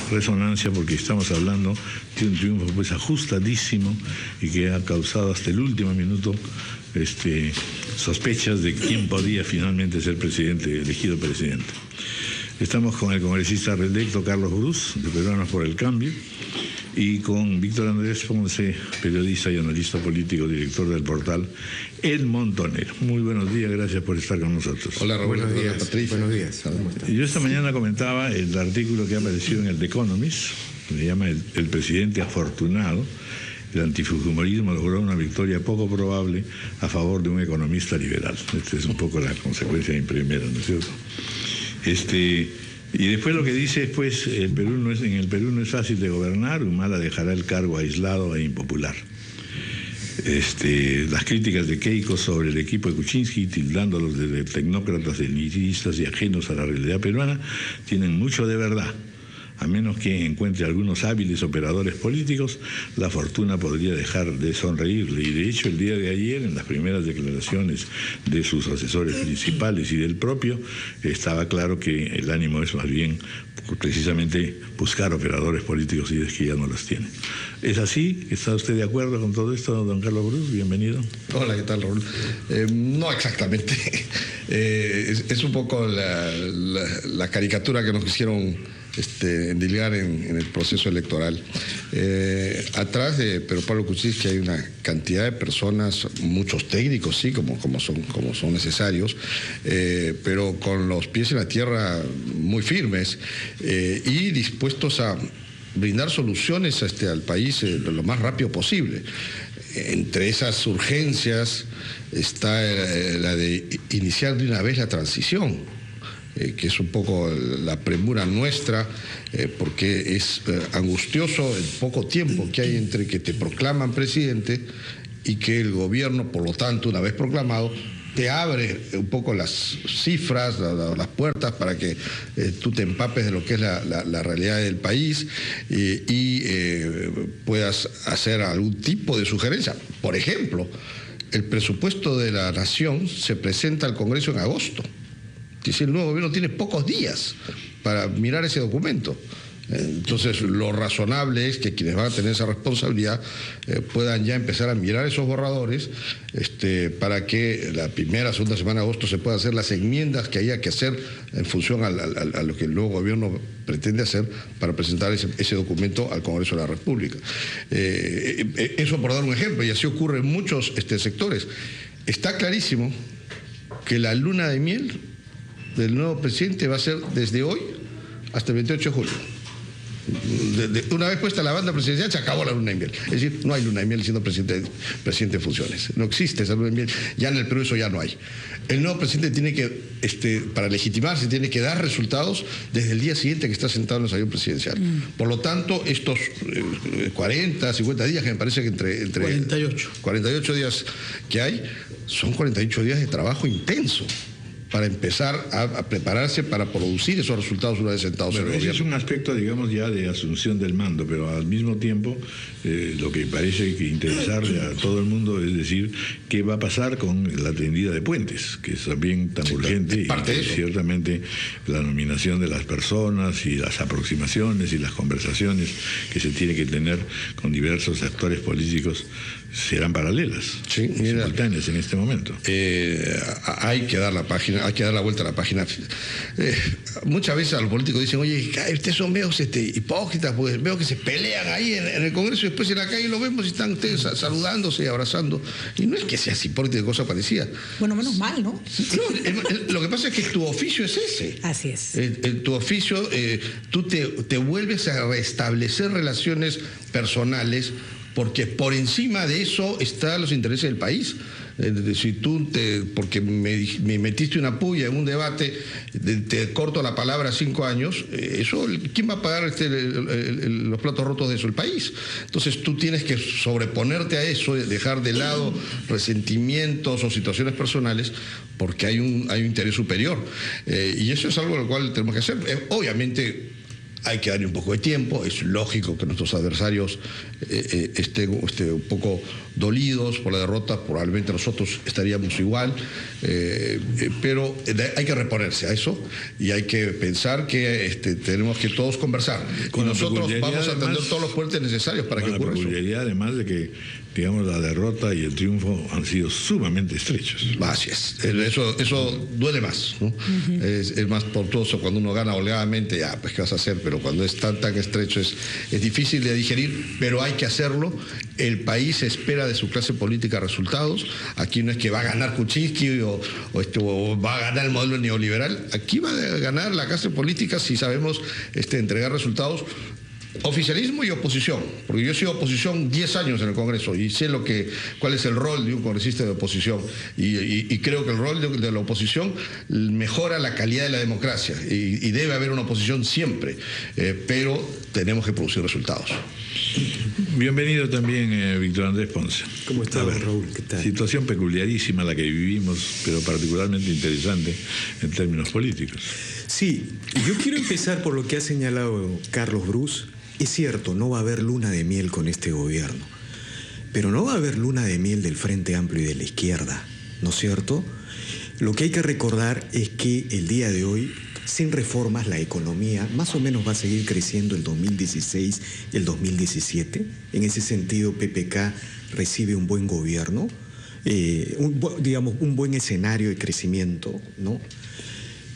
resonancia porque estamos hablando de un triunfo pues ajustadísimo y que ha causado hasta el último minuto sospechas de quién podía finalmente ser elegido presidente. Estamos con el congresista reelecto Carlos Brus, de Peruanos por el Cambio, y con Víctor Andrés Ponce, periodista y analista político, director del portal El Montonero. Muy buenos días, gracias por estar con nosotros. Hola Raúl, buenos días, Patricia. Buenos días. Yo esta mañana comentaba el artículo que ha aparecido en el The Economist, que se llama el presidente afortunado. El antifujimorismo logró una victoria poco probable a favor de un economista liberal. Esta es un poco la consecuencia primera, ¿no es cierto? Y después lo que dice es, pues, en el Perú no es fácil de gobernar, Humala dejará el cargo aislado e impopular. Las críticas de Keiko sobre el equipo de Kuczynski, tildándolos de tecnócratas, elitistas y ajenos a la realidad peruana, tienen mucho de verdad. A menos que encuentre algunos hábiles operadores políticos, la fortuna podría dejar de sonreírle. Y de hecho, el día de ayer, en las primeras declaraciones de sus asesores principales y del propio, estaba claro que el ánimo es más bien precisamente buscar operadores políticos y es que ya no los tiene. ¿Es así? ¿Está usted de acuerdo con todo esto, don Carlos Brus? Bienvenido. Hola, ¿qué tal, Raúl? No exactamente. Es un poco la caricatura que nos quisieron endilgar en el proceso electoral. Atrás de Pedro Pablo Kuczynski hay una cantidad de personas, muchos técnicos, sí, como son necesarios, pero con los pies en la tierra muy firmes y dispuestos a brindar soluciones al país lo más rápido posible. Entre esas urgencias está la de iniciar de una vez la transición, que es un poco la premura nuestra, porque es angustioso el poco tiempo que hay entre que te proclaman presidente y que el gobierno, por lo tanto, una vez proclamado, te abre un poco las cifras, las puertas para que tú te empapes de lo que es la realidad del país y puedas hacer algún tipo de sugerencia. Por ejemplo, el presupuesto de la Nación se presenta al Congreso en agosto. Si el nuevo gobierno tiene pocos días para mirar ese documento. Entonces, lo razonable es que quienes van a tener esa responsabilidad puedan ya empezar a mirar esos borradores para que la primera, segunda semana de agosto se puedan hacer las enmiendas que haya que hacer en función a lo que el nuevo gobierno pretende hacer para presentar ese documento al Congreso de la República. Eso por dar un ejemplo, y así ocurre en muchos sectores. Está clarísimo que la luna de miel del nuevo presidente va a ser desde hoy hasta el 28 de julio. Una vez puesta la banda presidencial, se acabó la luna de miel. Es decir, no hay luna de miel siendo presidente de funciones. No existe esa luna de miel. Ya en el Perú eso ya no hay. El nuevo presidente tiene que, para legitimarse, tiene que dar resultados desde el día siguiente que está sentado en el salón presidencial. Por lo tanto, estos 40, 50 días, que me parece que entre 48 días que hay, son 48 días de trabajo intenso para empezar a prepararse para producir esos resultados una vez sentados en el gobierno. Ese es un aspecto, digamos, ya de asunción del mando, pero al mismo tiempo lo que parece que interesarle a todo el mundo es decir, qué va a pasar con la tendida de puentes, que es también tan urgente, y ciertamente la nominación de las personas y las aproximaciones y las conversaciones que se tiene que tener con diversos actores políticos serán paralelas, simultáneas en este momento. Hay que dar la vuelta a la página. Muchas veces a los políticos dicen, oye, ustedes son medios hipócritas, pues veo que se pelean ahí en el Congreso y después en la calle lo vemos y están ustedes saludándose y abrazando. Y no es que seas hipócrita de cosa parecida. Bueno, menos mal, ¿no? No, lo que pasa es que tu oficio es ese. Así es. Tu oficio, tú te vuelves a restablecer relaciones personales, porque por encima de eso están los intereses del país. Si tú, porque me metiste una puya en un debate, te corto la palabra 5 años, eso, ¿quién va a pagar los platos rotos de eso? El país. Entonces tú tienes que sobreponerte a eso, dejar de lado resentimientos o situaciones personales, porque hay un interés superior. Y eso es algo lo cual tenemos que hacer. Obviamente, hay que darle un poco de tiempo. Es lógico que nuestros adversarios estén un poco dolidos por la derrota, probablemente nosotros estaríamos igual, pero hay que reponerse a eso y hay que pensar que tenemos que todos conversar. Y nosotros vamos a atender todos los puentes necesarios para que ocurra eso. La peculiaridad además de que, digamos, la derrota y el triunfo han sido sumamente estrechos. Así es. Eso duele más, ¿no? Es más tortuoso cuando uno gana holgadamente, pues ¿qué vas a hacer? Pero cuando es tan estrecho es difícil de digerir, pero hay que hacerlo. El país espera de su clase política resultados. Aquí no es que va a ganar Kuczynski o va a ganar el modelo neoliberal. Aquí va a ganar la clase política si sabemos entregar resultados. Oficialismo y oposición, porque yo he sido oposición 10 años en el Congreso y sé cuál es el rol de un congresista de oposición y creo que el rol de la oposición mejora la calidad de la democracia y debe haber una oposición siempre, pero tenemos que producir resultados. Bienvenido también, Víctor Andrés Ponce. ¿Cómo está, Raúl? ¿Qué tal? Situación peculiarísima la que vivimos, pero particularmente interesante en términos políticos. Sí, yo quiero empezar por lo que ha señalado Carlos Brus. Es cierto, no va a haber luna de miel con este gobierno, pero no va a haber luna de miel del Frente Amplio y de la izquierda, ¿no es cierto? Lo que hay que recordar es que el día de hoy, sin reformas, la economía más o menos va a seguir creciendo el 2016 y el 2017. En ese sentido, PPK recibe un buen gobierno, un buen escenario de crecimiento, ¿no?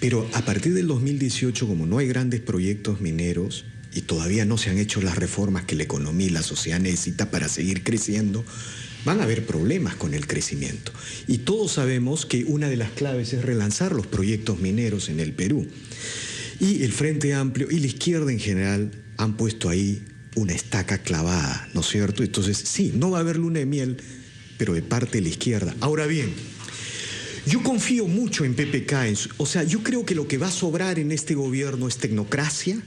Pero a partir del 2018, como no hay grandes proyectos mineros y todavía no se han hecho las reformas que la economía y la sociedad necesita para seguir creciendo, van a haber problemas con el crecimiento. Y todos sabemos que una de las claves es relanzar los proyectos mineros en el Perú. Y el Frente Amplio y la izquierda en general han puesto ahí una estaca clavada, ¿no es cierto? Entonces, sí, no va a haber luna de miel, pero de parte de la izquierda. Ahora bien, yo confío mucho en PPK. Yo creo que lo que va a sobrar en este gobierno es tecnocracia,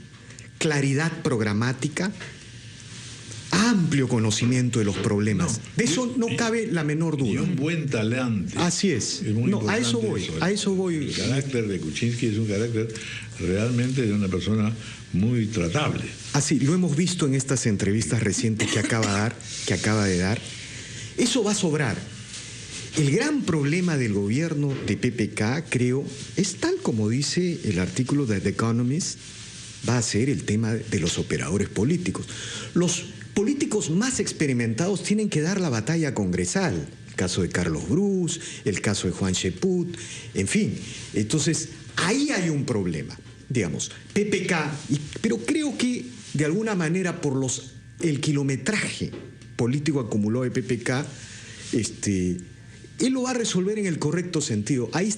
claridad programática, amplio conocimiento de los problemas. De eso no cabe la menor duda. Y un buen talante. Así es. A eso voy. El carácter de Kuczynski es un carácter realmente de una persona muy tratable. Así, lo hemos visto en estas entrevistas recientes que acaba de dar. Eso va a sobrar. El gran problema del gobierno de PPK, creo, es tal como dice el artículo de The Economist, va a ser el tema de los operadores políticos. Los políticos más experimentados tienen que dar la batalla congresal. El caso de Carlos Brus, el caso de Juan Cheput, en fin. Entonces, ahí hay un problema, digamos. PPK, pero creo que de alguna manera por el kilometraje político acumulado de PPK, él lo va a resolver en el correcto sentido. Ahí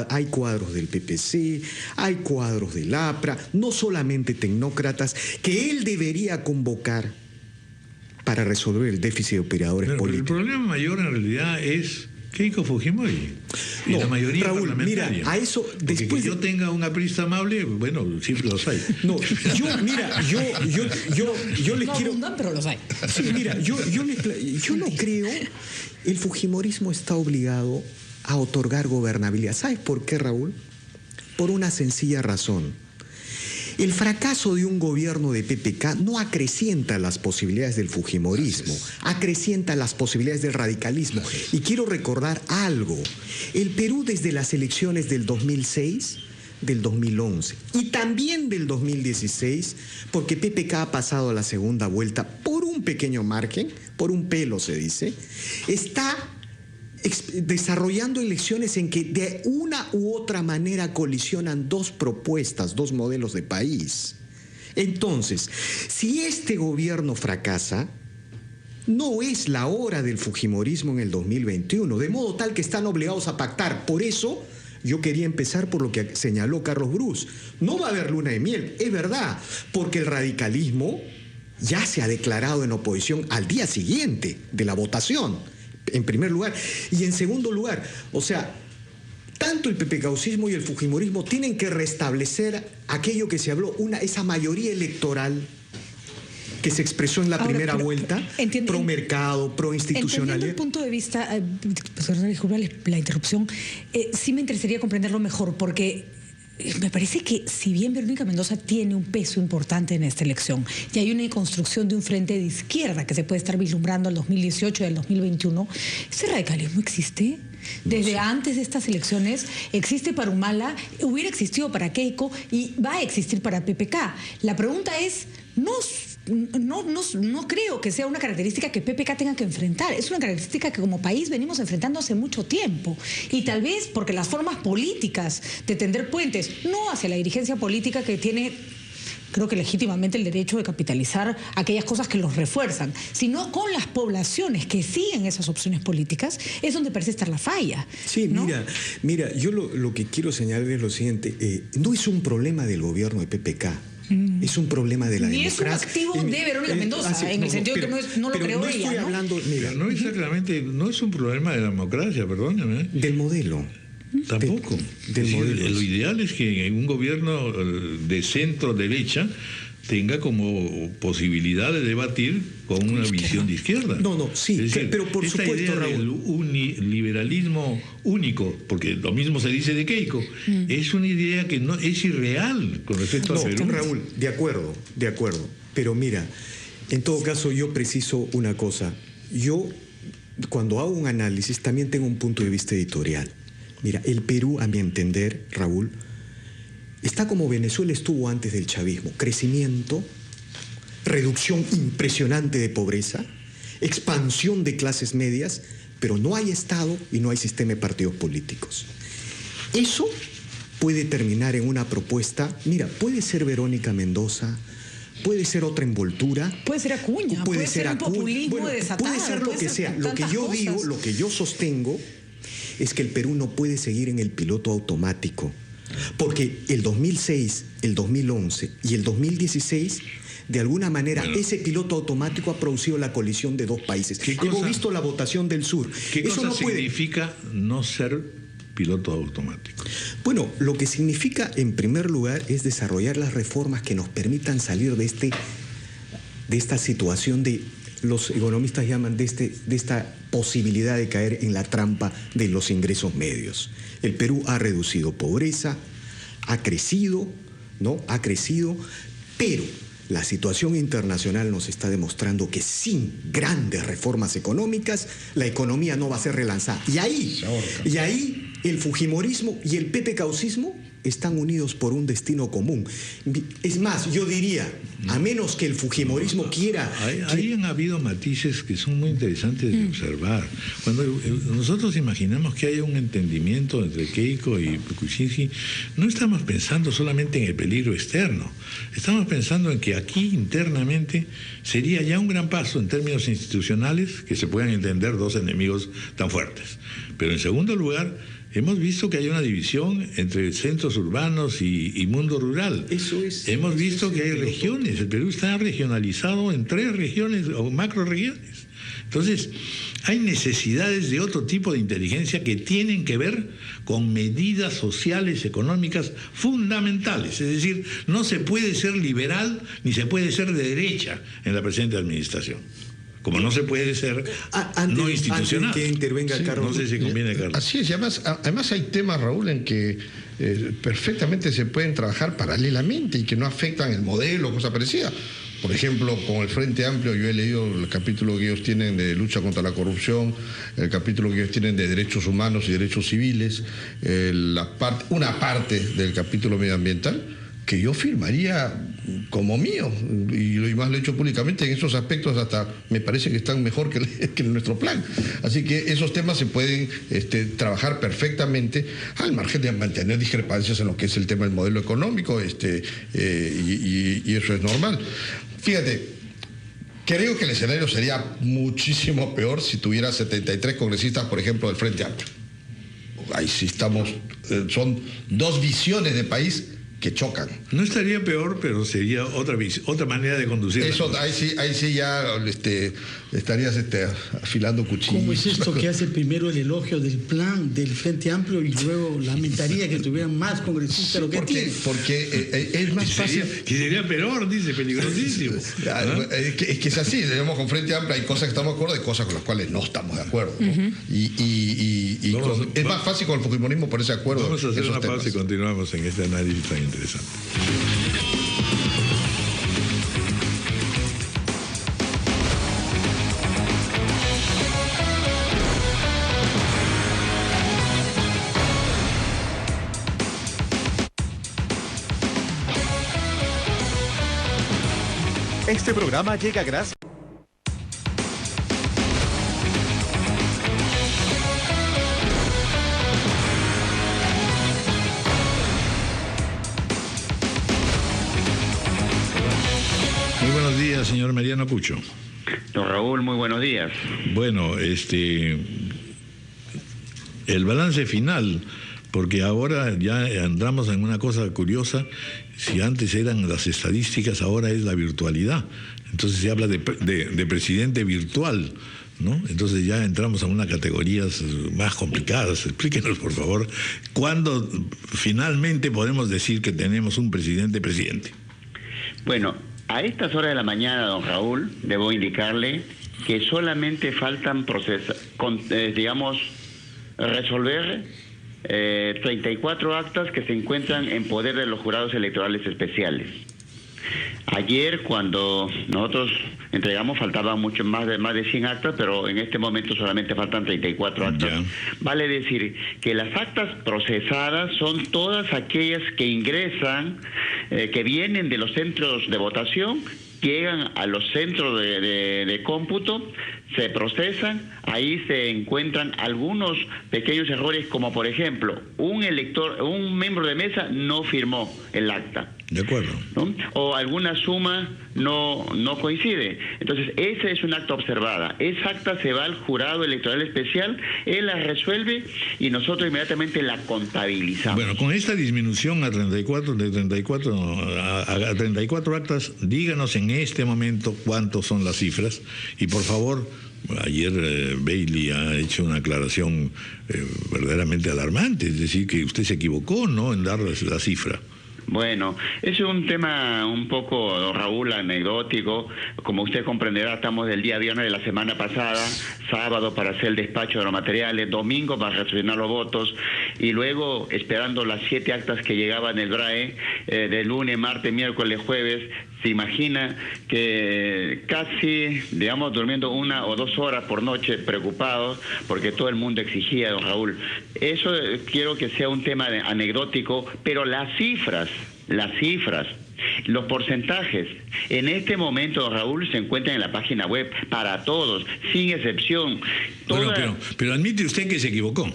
hay cuadros del PPC, hay cuadros del APRA, no solamente tecnócratas, que él debería convocar para resolver el déficit de operadores políticos. Pero el problema mayor en realidad es Keiko Fujimori y la mayoría parlamentaria. Mira, a eso después que yo tenga un aprista amable, bueno, siempre los hay. No, yo les quiero. No, pero los hay. Sí, mira, yo no creo. El fujimorismo está obligado a otorgar gobernabilidad. ¿Sabes por qué, Raúl? Por una sencilla razón. El fracaso de un gobierno de PPK no acrecienta las posibilidades del fujimorismo, acrecienta las posibilidades del radicalismo. Y quiero recordar algo. El Perú desde las elecciones del 2006, del 2011 y también del 2016, porque PPK ha pasado a la segunda vuelta por un pequeño margen, por un pelo se dice, está desarrollando elecciones en que de una u otra manera colisionan dos propuestas, dos modelos de país. Entonces, si este gobierno fracasa, no es la hora del fujimorismo en el 2021, de modo tal que están obligados a pactar. Por eso yo quería empezar por lo que señaló Carlos Brus. No va a haber luna de miel, es verdad, porque el radicalismo ya se ha declarado en oposición al día siguiente de la votación, en primer lugar. Y en segundo lugar, tanto el PPKismo y el fujimorismo tienen que restablecer aquello que se habló, esa mayoría electoral que se expresó en la primera vuelta, pro mercado, pro institucionalidad. Entendiendo el punto de vista, la interrupción, sí me interesaría comprenderlo mejor, porque me parece que si bien Verónica Mendoza tiene un peso importante en esta elección y hay una construcción de un frente de izquierda que se puede estar vislumbrando al 2018 y al 2021, ¿ese radicalismo existe? Desde antes de estas elecciones existe para Humala, hubiera existido para Keiko y va a existir para PPK. La pregunta es, no creo que sea una característica que PPK tenga que enfrentar. Es una característica que como país venimos enfrentando hace mucho tiempo. Y tal vez porque las formas políticas de tender puentes, no hacia la dirigencia política que tiene, creo que legítimamente, el derecho de capitalizar aquellas cosas que los refuerzan, sino con las poblaciones que siguen esas opciones políticas, es donde parece estar la falla. Sí, ¿no? mira, yo lo que quiero señalar es lo siguiente, no es un problema del gobierno de PPK. Es un problema de la democracia. Ni es un activo de Verónica Mendoza, en el sentido que no lo creó ella. Estoy hablando, mira, no exactamente, no es un problema de la democracia, perdóname. Del modelo. Tampoco. Del modelo. Lo ideal es que un gobierno de centro-derecha tenga como posibilidad de debatir con una visión de izquierda. Sí, es decir, pero por esta supuesto, idea Raúl, del liberalismo único, porque lo mismo se dice de Keiko, es una idea que no es irreal con respecto al Perú. Raúl, de acuerdo. Pero mira, en todo caso yo preciso una cosa. Yo, cuando hago un análisis, también tengo un punto de vista editorial. Mira, el Perú, a mi entender, Raúl, está como Venezuela estuvo antes del chavismo. Crecimiento, reducción impresionante de pobreza, expansión de clases medias, pero no hay Estado y no hay sistema de partidos políticos. Eso puede terminar en una propuesta, mira, puede ser Verónica Mendoza, puede ser otra envoltura. Puede ser Acuña, puede ser un populismo desatado. Puede ser lo que sea. Lo que yo digo, lo que yo sostengo, es que el Perú no puede seguir en el piloto automático. Porque el 2006, el 2011 y el 2016, de alguna manera, ese piloto automático ha producido la colisión de dos países. Hemos visto la votación del sur. ¿Qué cosa significa no ser piloto automático? Bueno, lo que significa, en primer lugar, es desarrollar las reformas que nos permitan salir de esta situación de, los economistas llaman de esta posibilidad de caer en la trampa de los ingresos medios. El Perú ha reducido pobreza, ha crecido, pero la situación internacional nos está demostrando que sin grandes reformas económicas la economía no va a ser relanzada. Y ahí el fujimorismo y el PPKismo están unidos por un destino común. Es más, yo diría, a menos que el fujimorismo quiera... Ahí han habido matices que son muy interesantes de observar. Cuando nosotros imaginamos que haya un entendimiento entre Keiko y Kuczynski, no estamos pensando solamente en el peligro externo, estamos pensando en que aquí internamente sería ya un gran paso en términos institucionales que se puedan entender dos enemigos tan fuertes. Pero en segundo lugar, hemos visto que hay una división entre centros urbanos y mundo rural. Hemos visto que hay regiones. El Perú está regionalizado en 3 regiones o macroregiones. Entonces, hay necesidades de otro tipo de inteligencia que tienen que ver con medidas sociales, económicas fundamentales. Es decir, no se puede ser liberal ni se puede ser de derecha en la presente administración. Como no se puede ser no institucional. Antes que intervenga Carlos. No sé si conviene, Carlos. Así es, y además hay temas, Raúl, en que perfectamente se pueden trabajar paralelamente y que no afectan el modelo, cosa parecida. Por ejemplo, con el Frente Amplio, yo he leído el capítulo que ellos tienen de lucha contra la corrupción, el capítulo que ellos tienen de derechos humanos y derechos civiles, una parte del capítulo medioambiental, que yo firmaría como mío, y más lo he hecho públicamente. En esos aspectos hasta me parece que están mejor que nuestro plan. Así que esos temas se pueden trabajar perfectamente al margen de mantener discrepancias en lo que es el tema del modelo económico, y eso es normal. Fíjate, creo que el escenario sería muchísimo peor si tuviera 73 congresistas, por ejemplo, del Frente Amplio. Ahí sí estamos, son dos visiones de país que chocan. No estaría peor, pero sería otra manera de conducir. Eso, ahí sí ya estarías afilando cuchillos. ¿Cómo es esto que hace primero el elogio del plan del Frente Amplio y luego lamentaría que tuvieran más congresistas lo que tienen? Porque es más fácil. Que sería peor, dice, peligrosísimo. Es que es así, digamos, con Frente Amplio hay cosas que estamos de acuerdo, hay cosas con las cuales no estamos de acuerdo, ¿no? Es más fácil con el fujimonismo ponerse de acuerdo. Vamos a hacer una pausa y temas. continuamos en este análisis tan interesante. Este programa llega gracias. Muy buenos días, señor Mariano Pucho. Don Raúl, muy buenos días. Bueno, el balance final, porque ahora ya andamos en una cosa curiosa. Si antes eran las estadísticas, ahora es la virtualidad. Entonces se habla de presidente virtual, ¿no? Entonces ya entramos a unas categorías más complicadas. Explíquenos, por favor, ¿cuándo finalmente podemos decir que tenemos un presidente? Bueno, a estas horas de la mañana, don Raúl, debo indicarle que solamente faltan resolver 34 actas que se encuentran en poder de los jurados electorales especiales. Ayer, cuando nosotros entregamos, faltaban mucho más de 100 actas, pero en este momento solamente faltan 34 actas. Ya. Vale decir que las actas procesadas son todas aquellas que ingresan, que vienen de los centros de votación, llegan a los centros de cómputo, se procesan, ahí se encuentran algunos pequeños errores, como por ejemplo, un miembro de mesa no firmó el acta. De acuerdo. ¿No? O alguna suma no coincide. Entonces, ese es un acta observada. Esa acta se va al jurado electoral especial, él la resuelve y nosotros inmediatamente la contabilizamos. Bueno, con esta disminución a 34 actas, díganos en este momento cuántos son las cifras y por favor, ayer Bailey ha hecho una aclaración verdaderamente alarmante, es decir, que usted se equivocó, ¿no?, en darles la cifra. Bueno, es un tema un poco, don Raúl, anecdótico. Como usted comprenderá, estamos del día viernes de la semana pasada, sábado para hacer el despacho de los materiales, domingo para recepcionar los votos y luego esperando las 7 actas que llegaban el BRAE de lunes, martes, miércoles, jueves. Se imagina que casi, digamos, durmiendo 1 o 2 horas por noche, preocupados, porque todo el mundo exigía, don Raúl. Eso quiero que sea un tema anecdótico, pero las cifras, los porcentajes, en este momento, don Raúl, se encuentran en la página web para todos, sin excepción. Bueno, pero admite usted que se equivocó.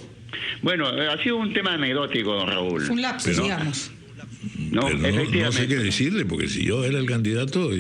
Bueno, ha sido un tema anecdótico, don Raúl. Un lapsus, digamos. No, efectivamente. No sé qué decirle, porque si yo era el candidato,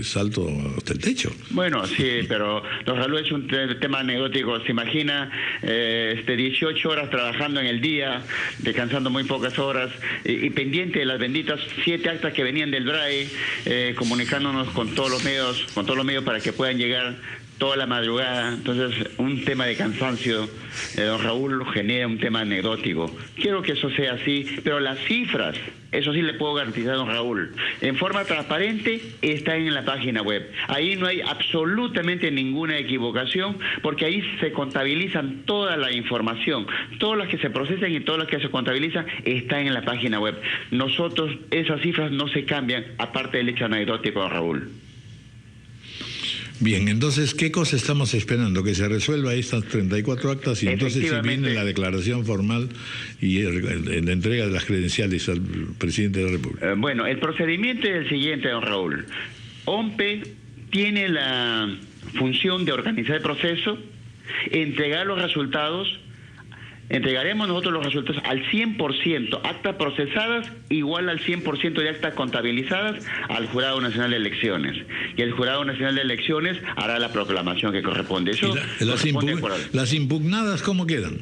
salto hasta el techo. Bueno, sí, pero don Raúl, es un tema anecdótico. Se imagina 18 horas trabajando en el día, descansando muy pocas horas y pendiente de las benditas 7 actas que venían del BRAE, comunicándonos con todos los medios para que puedan llegar toda la madrugada. Entonces, un tema de cansancio, don Raúl, genera un tema anecdótico. Quiero que eso sea así, pero las cifras, eso sí le puedo garantizar, don Raúl, en forma transparente, está en la página web. Ahí no hay absolutamente ninguna equivocación, porque ahí se contabilizan toda la información. Todas las que se procesan y todas las que se contabilizan están en la página web. Nosotros, esas cifras no se cambian, aparte del hecho anecdótico, don Raúl. Bien, entonces, ¿qué cosa estamos esperando? Que se resuelva estas 34 actas y entonces si viene la declaración formal y la entrega de las credenciales al presidente de la República. Bueno, el procedimiento es el siguiente, don Raúl. OMPE tiene la función de organizar el proceso, entregar los resultados. Entregaremos nosotros los resultados al 100%, actas procesadas igual al 100% de actas contabilizadas al Jurado Nacional de Elecciones. Y el Jurado Nacional de Elecciones hará la proclamación que corresponde. Eso las impugnadas, ¿cómo quedan?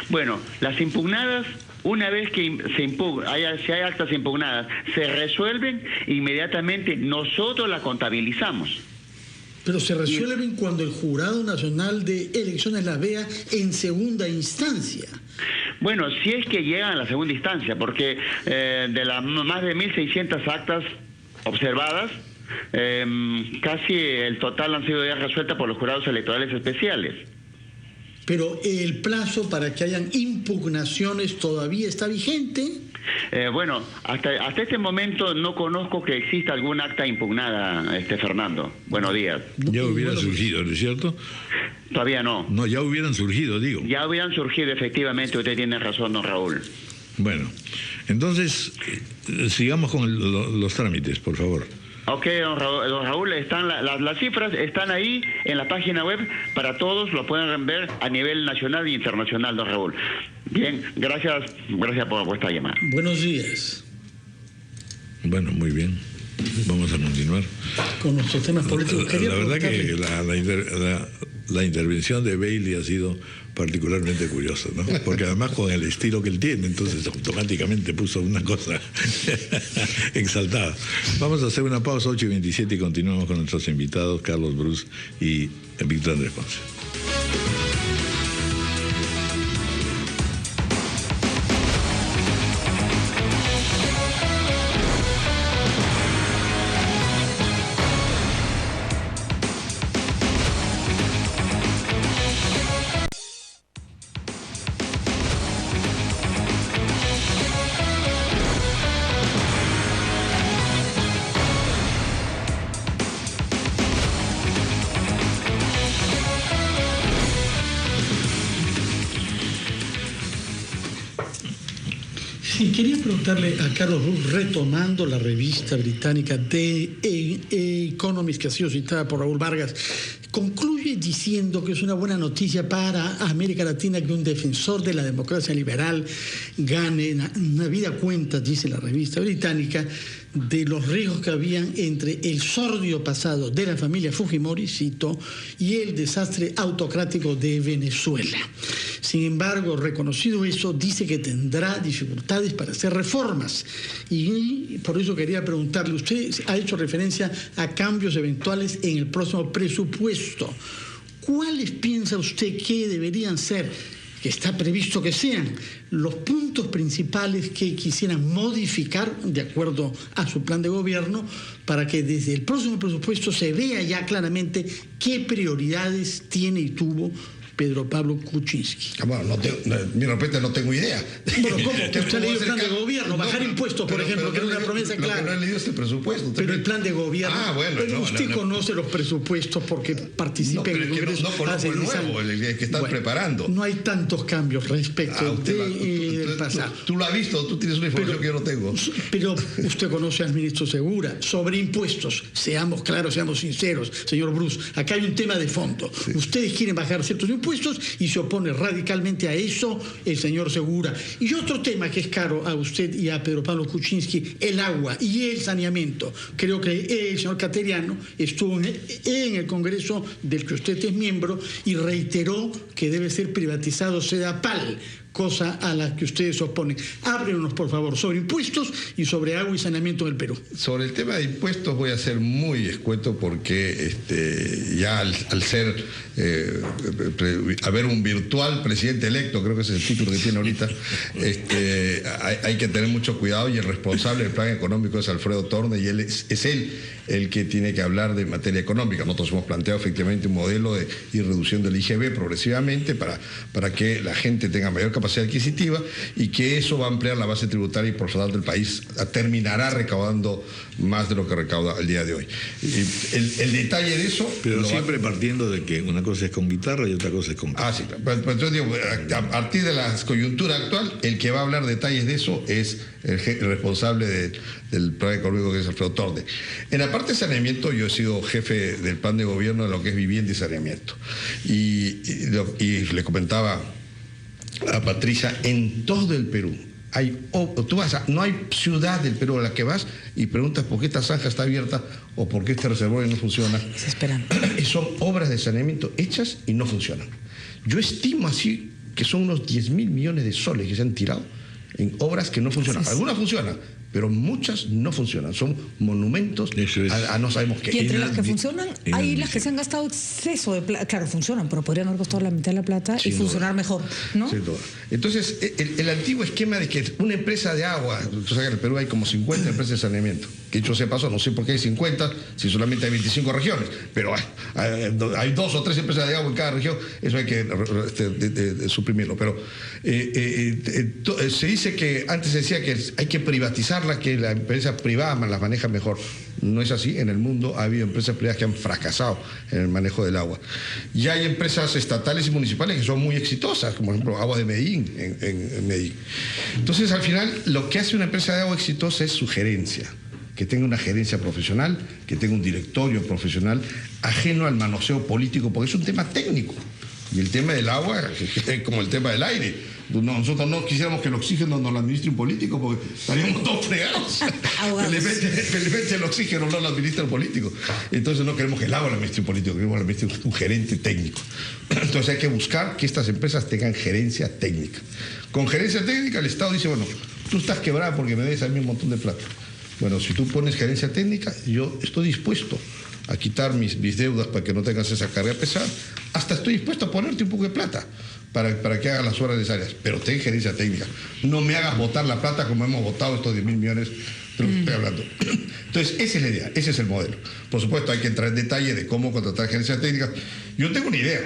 Bueno, las impugnadas una vez que si hay actas impugnadas, se resuelven, inmediatamente nosotros las contabilizamos. Pero se resuelven cuando el Jurado Nacional de Elecciones las vea en segunda instancia. Bueno, si es que llegan a la segunda instancia, porque de las más de 1.600 actas observadas, casi el total han sido ya resueltas por los jurados electorales especiales. Pero el plazo para que hayan impugnaciones todavía está vigente. Bueno, hasta este momento no conozco que exista algún acta impugnada, Fernando. Buenos días. Ya hubieran surgido, ¿no es cierto? Todavía no. No, ya hubieran surgido, digo. Ya hubieran surgido, efectivamente, usted tiene razón, don Raúl. Bueno, entonces, sigamos con los trámites, por favor. Ok, don Raúl, están las cifras están ahí en la página web para todos, lo pueden ver a nivel nacional e internacional, don Raúl. Bien, gracias por vuestra llamada. Buenos días. Bueno, muy bien. Vamos a continuar. Con nuestros temas políticos. La verdad que la intervención de Bailey ha sido particularmente curiosa, ¿no? Porque además con el estilo que él tiene, entonces automáticamente puso una cosa exaltada. Vamos a hacer una pausa, 8:27, y continuamos con nuestros invitados, Carlos Bruce y Víctor Andrés Ponce. Sí, quería preguntarle a Carlos Bruce, retomando la revista británica The Economist, que ha sido citada por Raúl Vargas, concluye diciendo que es una buena noticia para América Latina que un defensor de la democracia liberal gane una vida cuenta, dice la revista británica, de los riesgos que habían entre el sórdido pasado de la familia Fujimori, cito, y el desastre autocrático de Venezuela. Sin embargo, reconocido eso, dice que tendrá dificultades para hacer reformas. Y por eso quería preguntarle, usted ha hecho referencia a cambios eventuales en el próximo presupuesto. ¿Cuáles piensa usted que deberían ser, que está previsto que sean, los puntos principales que quisieran modificar de acuerdo a su plan de gobierno para que desde el próximo presupuesto se vea ya claramente qué prioridades tiene y tuvo Pedro Pablo Kuczynski? Bueno, mi respuesta no tengo idea. Bueno, ¿cómo? Que usted ha leído el plan de gobierno, bajar impuestos, por ejemplo, que era una promesa clara. No he leído este presupuesto. Pero el plan de gobierno. Bueno, pero usted conoce los presupuestos porque participa en el Congreso. No conozco el nuevo, el que están preparando. No hay tantos cambios respecto del pasado. Tú lo has visto, tú tienes una información que yo no tengo. Pero usted conoce al ministro Segura sobre impuestos. Seamos claros, seamos sinceros, señor Bruce. Acá hay un tema de fondo. Sí. Ustedes quieren bajar ciertos impuestos y se opone radicalmente a eso el señor Segura. Y otro tema que es caro a usted y a Pedro Pablo Kuczynski, el agua y el saneamiento. Creo que el señor Cateriano estuvo en el Congreso del que usted es miembro y reiteró que debe ser privatizado Sedapal, cosa a la que ustedes se oponen. Háblenos, por favor, sobre impuestos y sobre agua y saneamiento del Perú. Sobre el tema de impuestos voy a ser muy escueto porque ya al ser haber un virtual presidente electo, creo que ese es el título que tiene ahorita, hay que tener mucho cuidado, y el responsable del plan económico es Alfredo Torne, y él es él el que tiene que hablar de materia económica. Nosotros hemos planteado efectivamente un modelo de reducción del IGB progresivamente para que la gente tenga mayor capacidad adquisitiva, y que eso va a ampliar la base tributaria, y por lo tanto el país terminará recaudando más de lo que recauda el día de hoy. El detalle de eso... Pero siempre partiendo de que una cosa es con guitarra y otra cosa es con... sí, pues yo digo, a partir de la coyuntura actual, el que va a hablar detalles de eso es el responsable del plan económico, que es Alfredo Torne. En la parte de saneamiento, yo he sido jefe del plan de gobierno de lo que es vivienda y saneamiento. Y le comentaba a Patricia, en todo el Perú no hay ciudad del Perú a la que vas y preguntas por qué esta zanja está abierta o por qué este reservorio no funciona. Son obras de saneamiento hechas y no funcionan. Yo estimo así que son unos 10.000 millones de soles que se han tirado en obras que no funcionan. Algunas funcionan, pero muchas no funcionan. Son monumentos a no sabemos qué. Y entre las que funcionan, hay las que se han gastado exceso de plata. Claro, funcionan, pero podrían haber costado la mitad de la plata y funcionar mejor, ¿no? Sin duda. Entonces, el antiguo esquema de que una empresa de agua, tú sabes que en el Perú hay como 50 empresas de saneamiento, que dicho sea paso, no sé por qué hay 50, si solamente hay 25 regiones, pero hay 2 o 3 empresas de agua en cada región, eso hay que suprimirlo. Pero se dice que, antes se decía que hay que privatizarla, que la empresa privada las maneja mejor. No es así. En el mundo ha habido empresas privadas que han fracasado en el manejo del agua. Y hay empresas estatales y municipales que son muy exitosas, como por ejemplo Agua de Medellín, en Medellín. Entonces, al final, lo que hace una empresa de agua exitosa es su gerencia. Que tenga una gerencia profesional, que tenga un directorio profesional, ajeno al manoseo político, porque es un tema técnico. Y el tema del agua es como el tema del aire. Nosotros no quisiéramos que el oxígeno nos lo administre un político, porque estaríamos todos fregados. Felizmente el oxígeno no lo administra un político. Entonces no queremos que el agua lo administre un político, queremos que lo administre un gerente técnico. Entonces hay que buscar que estas empresas tengan gerencia técnica. Con gerencia técnica el Estado dice, bueno, tú estás quebrada porque me debes a mí un montón de plata. Bueno, si tú pones gerencia técnica, yo estoy dispuesto a quitar mis deudas para que no tengas esa carga pesada. Hasta estoy dispuesto a ponerte un poco de plata para que hagas las horas necesarias. Pero ten gerencia técnica. No me hagas botar la plata como hemos votado estos 10.000 millones de los que estoy hablando. Entonces, esa es la idea, ese es el modelo. Por supuesto, hay que entrar en detalle de cómo contratar gerencia técnica. Yo tengo una idea.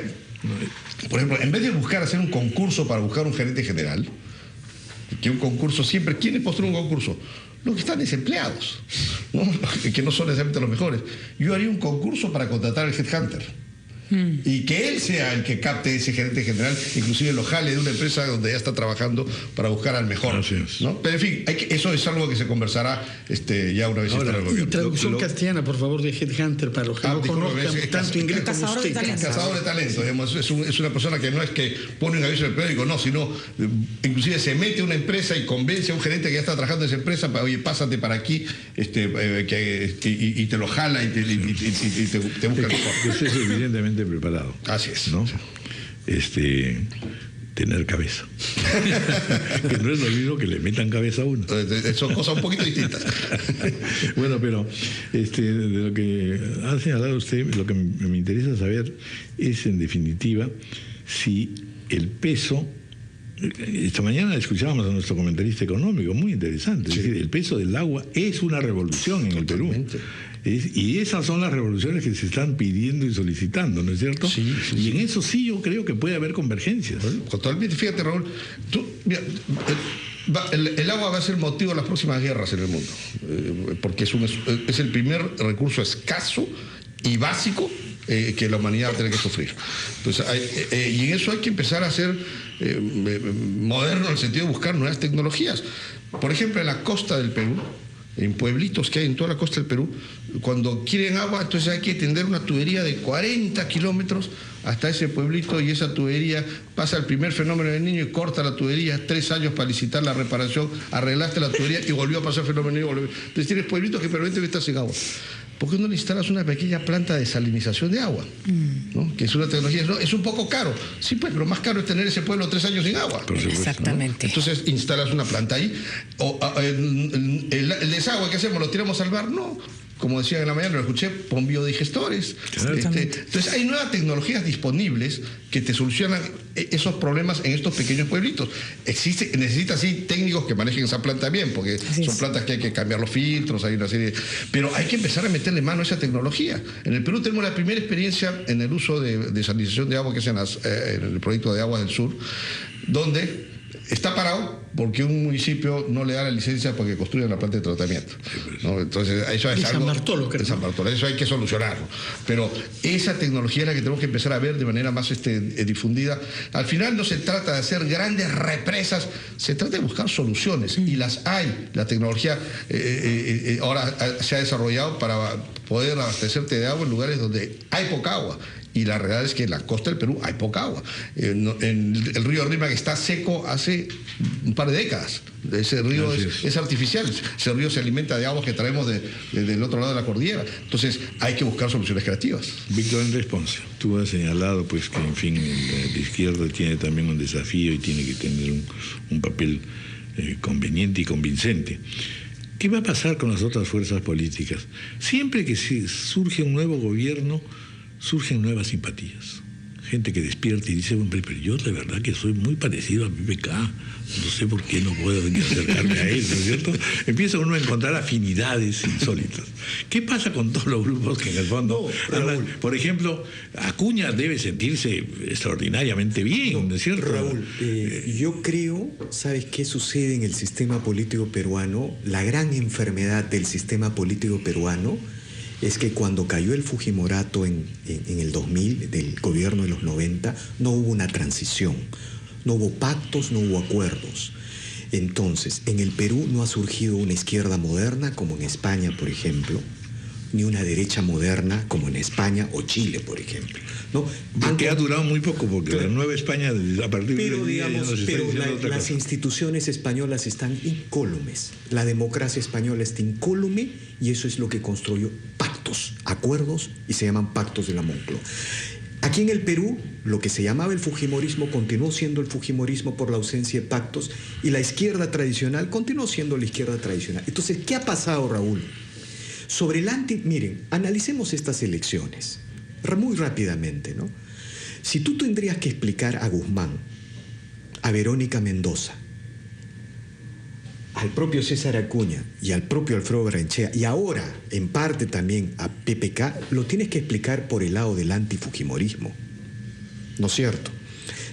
Por ejemplo, en vez de buscar hacer un concurso para buscar un gerente general, que un concurso siempre... ¿Quiénes postulan un concurso? Los que están desempleados, ¿no? Que no son necesariamente los mejores. Yo haría un concurso para contratar al headhunter. Y que él sea el que capte ese gerente general, inclusive lo jale de una empresa donde ya está trabajando para buscar al mejor, ¿no? Pero en fin, eso es algo que se conversara ya una vez está en el gobierno. Y traducción castellana, por favor, de headhunter para los que no conozcan tanto inglés como usted. Cazador de talento, digamos, es una persona que no es que pone un aviso en el periódico, no, sino inclusive se mete a una empresa y convence a un gerente que ya está trabajando en esa empresa para, oye, pásate para aquí, y te lo jala y te busca el mejor. Eso es evidentemente preparado. Así es. ¿No? Tener cabeza. Que no es lo mismo que le metan cabeza a uno. Son cosas un poquito distintas. Bueno, pero de lo que ha señalado usted, lo que me interesa saber es, en definitiva, si el peso... Esta mañana escuchábamos a nuestro comentarista económico, muy interesante. Sí. Es decir, el peso del agua es una revolución en el Perú. Y esas son las revoluciones que se están pidiendo y solicitando, ¿no es cierto? Sí. Y en eso sí yo creo que puede haber convergencias. Totalmente. Fíjate, Raúl, mira, el agua va a ser motivo de las próximas guerras en el mundo, porque es el primer recurso escaso y básico que la humanidad va a tener que sufrir. Entonces, y en eso hay que empezar a ser moderno en el sentido de buscar nuevas tecnologías. Por ejemplo, en la costa del Perú, en pueblitos que hay en toda la costa del Perú, cuando quieren agua, entonces hay que tender una tubería de 40 kilómetros hasta ese pueblito, y esa tubería pasa el primer fenómeno del niño y corta la tubería, 3 años para licitar la reparación, arreglaste la tubería y volvió a pasar el fenómeno del niño. Entonces tienes pueblitos que permanentemente están sin agua. ¿Por qué no le instalas una pequeña planta de salinización de agua? ¿No? Que es una tecnología, ¿no? Es un poco caro. Sí, pues, pero más caro es tener ese pueblo 3 años sin agua. Exactamente. ¿No? Entonces instalas una planta ahí. El desagüe que hacemos, ¿lo tiramos al mar? No. Como decían en la mañana, lo escuché, con biodigestores. Entonces hay nuevas tecnologías disponibles que te solucionan esos problemas en estos pequeños pueblitos. Necesita sí técnicos que manejen esa planta bien, porque son plantas que hay que cambiar los filtros, hay una serie pero hay que empezar a meterle mano a esa tecnología. En el Perú tenemos la primera experiencia en el uso de salinización de agua que es en el proyecto de Aguas del Sur, donde está parado porque un municipio no le da la licencia para que construyan la planta de tratamiento, ¿no? Entonces, eso es algo... San Bartolo, creo. San Bartolo, eso hay que solucionarlo. Pero esa tecnología es la que tenemos que empezar a ver de manera más difundida. Al final no se trata de hacer grandes represas, se trata de buscar soluciones, y las hay. La tecnología ahora se ha desarrollado para poder abastecerte de agua en lugares donde hay poca agua. Y la realidad es que en la costa del Perú hay poca agua. El río Rímac está seco hace un par de décadas. Ese río es artificial. Ese río se alimenta de agua que traemos del otro lado de la cordillera. Entonces hay que buscar soluciones creativas. Víctor Andrés Ponce, tú has señalado pues que, en fin, la izquierda tiene también un desafío y tiene que tener un papel conveniente y convincente. ¿Qué va a pasar con las otras fuerzas políticas? Siempre que surge un nuevo gobierno, surgen nuevas simpatías. Gente que despierta y dice, hombre, pero yo de verdad que soy muy parecido a PPK, no sé por qué no puedo acercarme a él, ¿no es cierto? Empieza uno a encontrar afinidades insólitas. ¿Qué pasa con todos los grupos que en el fondo andan? Por ejemplo, Acuña debe sentirse extraordinariamente bien, ¿no es cierto? Raúl, yo creo, ¿sabes qué sucede en el sistema político peruano? La gran enfermedad del sistema político peruano es que cuando cayó el Fujimorato en el 2000, del gobierno de los 90, no hubo una transición, no hubo pactos, no hubo acuerdos. Entonces, en el Perú no ha surgido una izquierda moderna como en España, por ejemplo, ni una derecha moderna como en España o Chile, por ejemplo, ¿no? Que ha durado muy poco, porque la Nueva España, a partir de las instituciones españolas están incólumes. La democracia española está incólume y eso es lo que construyó pactos, acuerdos, y se llaman pactos de la Moncloa. Aquí en el Perú, lo que se llamaba el fujimorismo continuó siendo el fujimorismo por la ausencia de pactos, y la izquierda tradicional continuó siendo la izquierda tradicional. Entonces, ¿qué ha pasado, Raúl? Sobre el miren, analicemos estas elecciones muy rápidamente, ¿no? Si tú tendrías que explicar a Guzmán, a Verónica Mendoza, al propio César Acuña y al propio Alfredo Barrenechea, y ahora en parte también a PPK, lo tienes que explicar por el lado del antifujimorismo, ¿no es cierto?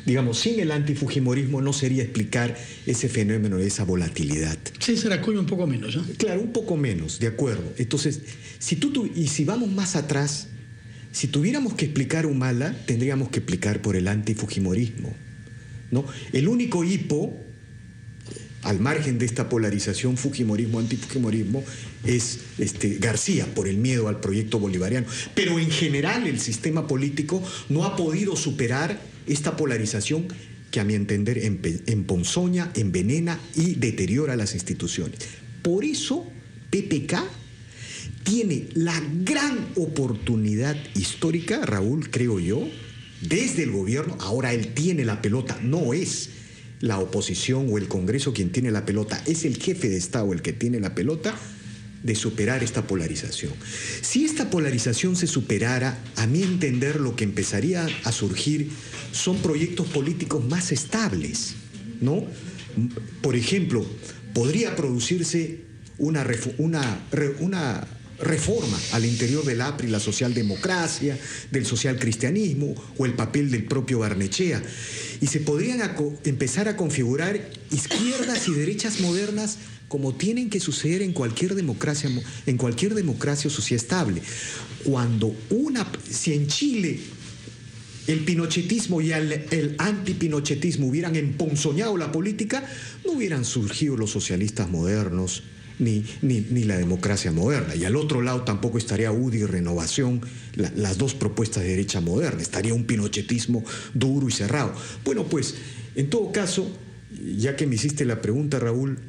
Digamos, sin el antifujimorismo no sería explicar ese fenómeno, esa volatilidad. César Acuña un poco menos, ¿no? Claro, un poco menos, de acuerdo. Entonces, si vamos más atrás, si tuviéramos que explicar Humala, tendríamos que explicar por el antifujimorismo, ¿no? El único hipo, al margen de esta polarización fujimorismo-antifujimorismo, es García, por el miedo al proyecto bolivariano. Pero en general el sistema político no ha podido superar esta polarización que, a mi entender, emponzoña, envenena y deteriora las instituciones. Por eso PPK tiene la gran oportunidad histórica, Raúl, creo yo, desde el gobierno. Ahora él tiene la pelota, no es la oposición o el Congreso quien tiene la pelota, es el jefe de Estado el que tiene la pelota, de superar esta polarización. Si esta polarización se superara, a mi entender, lo que empezaría a surgir son proyectos políticos más estables, ¿no? Por ejemplo, podría producirse una reforma al interior del APRI, la socialdemocracia, del socialcristianismo o el papel del propio Barnechea. Y se podrían empezar a configurar izquierdas y derechas modernas como tienen que suceder en cualquier democracia o sociedad estable. Si en Chile el pinochetismo y el antipinochetismo hubieran emponzoñado la política, no hubieran surgido los socialistas modernos ni la democracia moderna. Y al otro lado tampoco estaría UDI y Renovación, las dos propuestas de derecha moderna. Estaría un pinochetismo duro y cerrado. Bueno, pues, en todo caso, ya que me hiciste la pregunta, Raúl,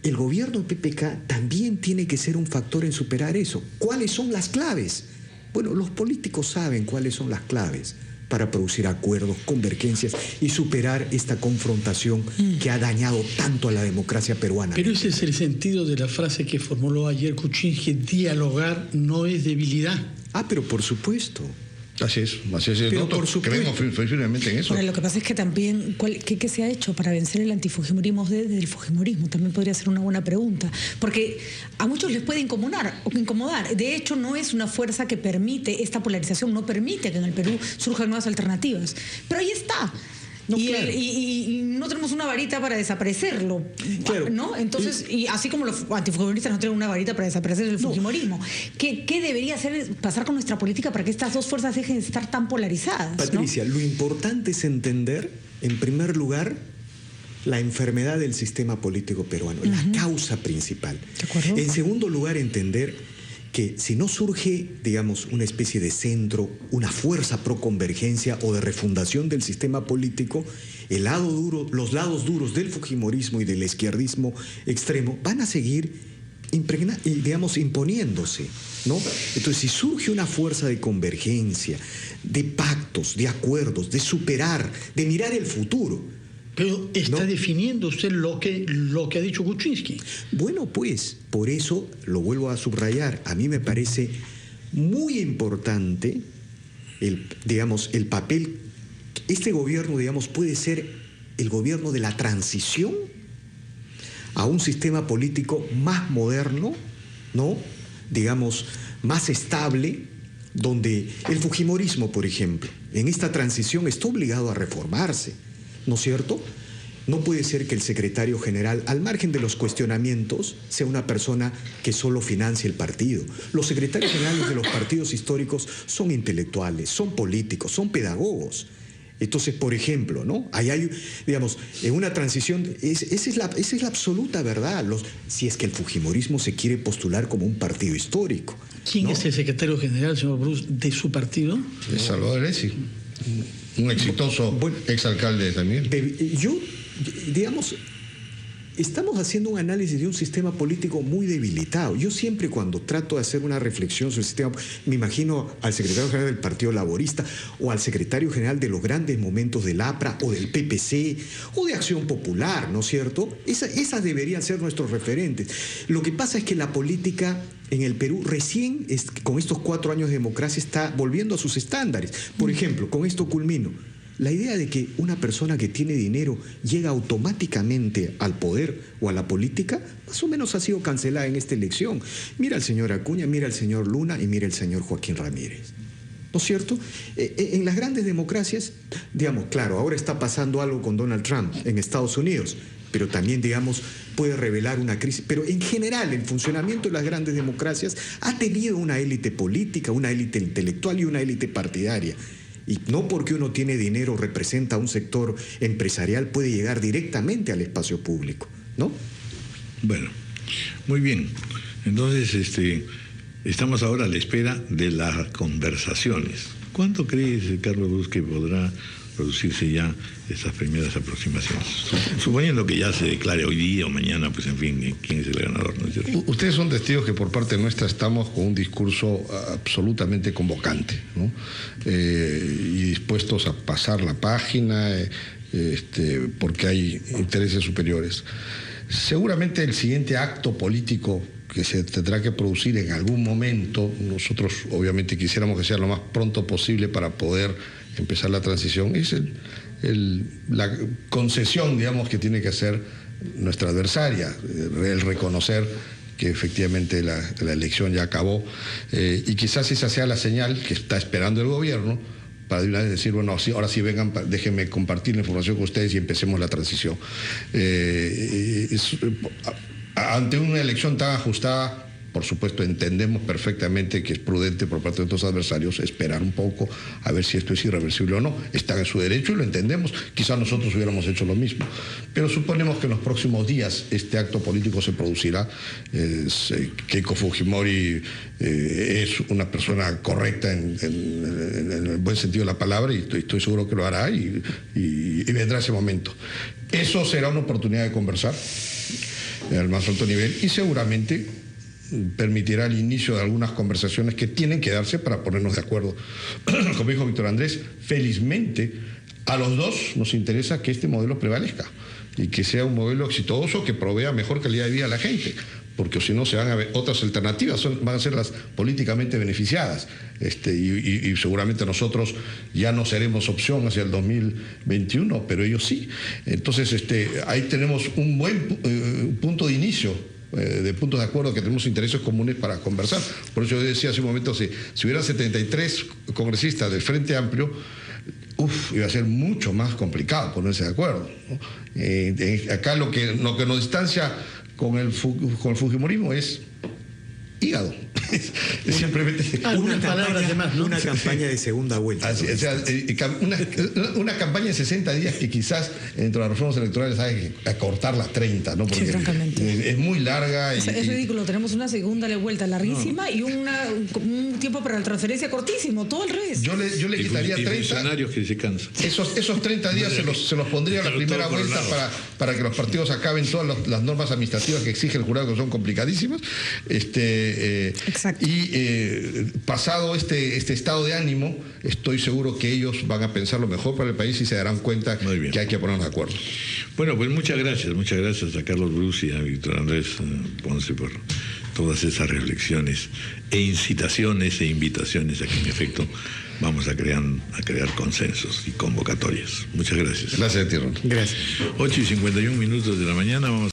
el gobierno de PPK también tiene que ser un factor en superar eso. ¿Cuáles son las claves? Bueno, los políticos saben cuáles son las claves para producir acuerdos, convergencias y superar esta confrontación que ha dañado tanto a la democracia peruana. Pero ese es el sentido de la frase que formuló ayer Kuczynski: dialogar no es debilidad. Pero por supuesto. Así es. Pero por supuesto. Creemos firmemente en eso. Ahora, lo que pasa es que también, ¿qué se ha hecho para vencer el antifujimorismo desde el fujimorismo? También podría ser una buena pregunta. Porque a muchos les puede incomodar. De hecho, no es una fuerza que permite, esta polarización no permite que en el Perú surjan nuevas alternativas. Pero ahí está. No, claro. y no tenemos una varita para desaparecerlo, claro, ¿no? Entonces, y así como los antifujimoristas no tienen una varita para desaparecer el fujimorismo, ¿qué debería pasar con nuestra política para que estas dos fuerzas dejen de estar tan polarizadas? Patricia, ¿no? Lo importante es entender, en primer lugar, la enfermedad del sistema político peruano, la causa principal. ¿De acuerdo? En segundo lugar, entender que si no surge, digamos, una especie de centro, una fuerza pro convergencia o de refundación del sistema político, los lados duros del fujimorismo y del izquierdismo extremo van a seguir imponiéndose, ¿no? Entonces, si surge una fuerza de convergencia, de pactos, de acuerdos, de superar, de mirar el futuro, Pero está definiendo usted lo que ha dicho Kuczynski. Bueno, pues, por eso lo vuelvo a subrayar. A mí me parece muy importante el papel. Este gobierno, digamos, puede ser el gobierno de la transición a un sistema político más moderno, ¿no? Digamos, más estable, donde el fujimorismo, por ejemplo, en esta transición está obligado a reformarse, ¿no es cierto? No puede ser que el secretario general, al margen de los cuestionamientos, sea una persona que solo financie el partido. Los secretarios generales de los partidos históricos son intelectuales, son políticos, son pedagogos. Entonces, por ejemplo, ¿no? Hay, digamos, en una transición, esa es la absoluta verdad, si es que el fujimorismo se quiere postular como un partido histórico. ¿Quién ¿no? es el secretario general, señor Bruce, de su partido? Salvador Alessi, un exitoso exalcalde también. Digamos, estamos haciendo un análisis de un sistema político muy debilitado. Yo siempre, cuando trato de hacer una reflexión sobre el sistema, me imagino al secretario general del Partido Laborista o al secretario general de los grandes momentos del APRA o del PPC o de Acción Popular, ¿no es cierto? Esas deberían ser nuestros referentes. Lo que pasa es que la política en el Perú recién, con estos 4 años de democracia, está volviendo a sus estándares. Por ejemplo, con esto culmino. La idea de que una persona que tiene dinero llega automáticamente al poder o a la política, más o menos ha sido cancelada en esta elección. Mira al señor Acuña, mira al señor Luna y mira al señor Joaquín Ramírez. ¿No es cierto? En las grandes democracias, digamos, claro, ahora está pasando algo con Donald Trump en Estados Unidos, pero también, digamos, puede revelar una crisis. Pero en general, el funcionamiento de las grandes democracias ha tenido una élite política, una élite intelectual y una élite partidaria. Y no porque uno tiene dinero, representa a un sector empresarial, puede llegar directamente al espacio público, ¿no? Bueno, muy bien. Entonces, estamos ahora a la espera de las conversaciones. ¿Cuánto crees, Carlos Bruce, que podrá producirse ya estas primeras aproximaciones? Suponiendo que ya se declare hoy día o mañana, pues en fin, quién es el ganador, ¿no es cierto? Ustedes son testigos que por parte nuestra estamos con un discurso absolutamente convocante, ¿no? Y dispuestos a pasar la página, porque hay intereses superiores. Seguramente el siguiente acto político que se tendrá que producir en algún momento, nosotros obviamente quisiéramos que sea lo más pronto posible para poder empezar la transición, es la concesión, digamos, que tiene que hacer nuestra adversaria, el reconocer que efectivamente la elección ya acabó, y quizás esa sea la señal que está esperando el gobierno para de una vez decir, bueno, ahora sí vengan, déjenme compartir la información con ustedes y empecemos la transición. Ante una elección tan ajustada, por supuesto, entendemos perfectamente que es prudente por parte de nuestros adversarios esperar un poco a ver si esto es irreversible o no. Están en su derecho y lo entendemos. Quizás nosotros hubiéramos hecho lo mismo. Pero suponemos que en los próximos días este acto político se producirá. Keiko Fujimori es una persona correcta en el buen sentido de la palabra y estoy seguro que lo hará y vendrá ese momento. Eso será una oportunidad de conversar al más alto nivel y seguramente permitirá el inicio de algunas conversaciones que tienen que darse para ponernos de acuerdo. Como dijo Víctor Andrés, felizmente a los dos nos interesa que este modelo prevalezca y que sea un modelo exitoso que provea mejor calidad de vida a la gente, porque si no se van a ver otras alternativas, van a ser las políticamente beneficiadas, y seguramente nosotros ya no seremos opción hacia el 2021, pero ellos sí. Entonces ahí tenemos un buen punto de inicio, de puntos de acuerdo, que tenemos intereses comunes para conversar. Por eso yo decía hace un momento, si hubieran 73 congresistas del Frente Amplio, iba a ser mucho más complicado ponerse de acuerdo, ¿no? Acá lo que nos distancia con el fujimorismo es hígado. Simplemente una campaña de segunda vuelta. Así, o sea, una campaña de 60 días que quizás dentro de las reformas electorales hay que acortarla a 30, ¿no? Porque sí, es muy larga. Es ridículo, tenemos una segunda vuelta larguísima y un tiempo para la transferencia cortísimo, todo el resto. Yo le quitaría 30. Funcionarios que se cansan. Esos 30 días se los pondría a la primera vuelta para que los partidos acaben todas las normas administrativas que exige el jurado, que son complicadísimas. Exacto. Y pasado este estado de ánimo, estoy seguro que ellos van a pensar lo mejor para el país y se darán cuenta que hay que ponernos de acuerdo. Bueno, pues muchas gracias a Carlos Bruce y a Víctor Andrés Ponce por todas esas reflexiones e incitaciones e invitaciones a que en efecto vamos a crear consensos y convocatorias. Muchas gracias. Gracias, Tierno. Gracias. 8:51 de la mañana, vamos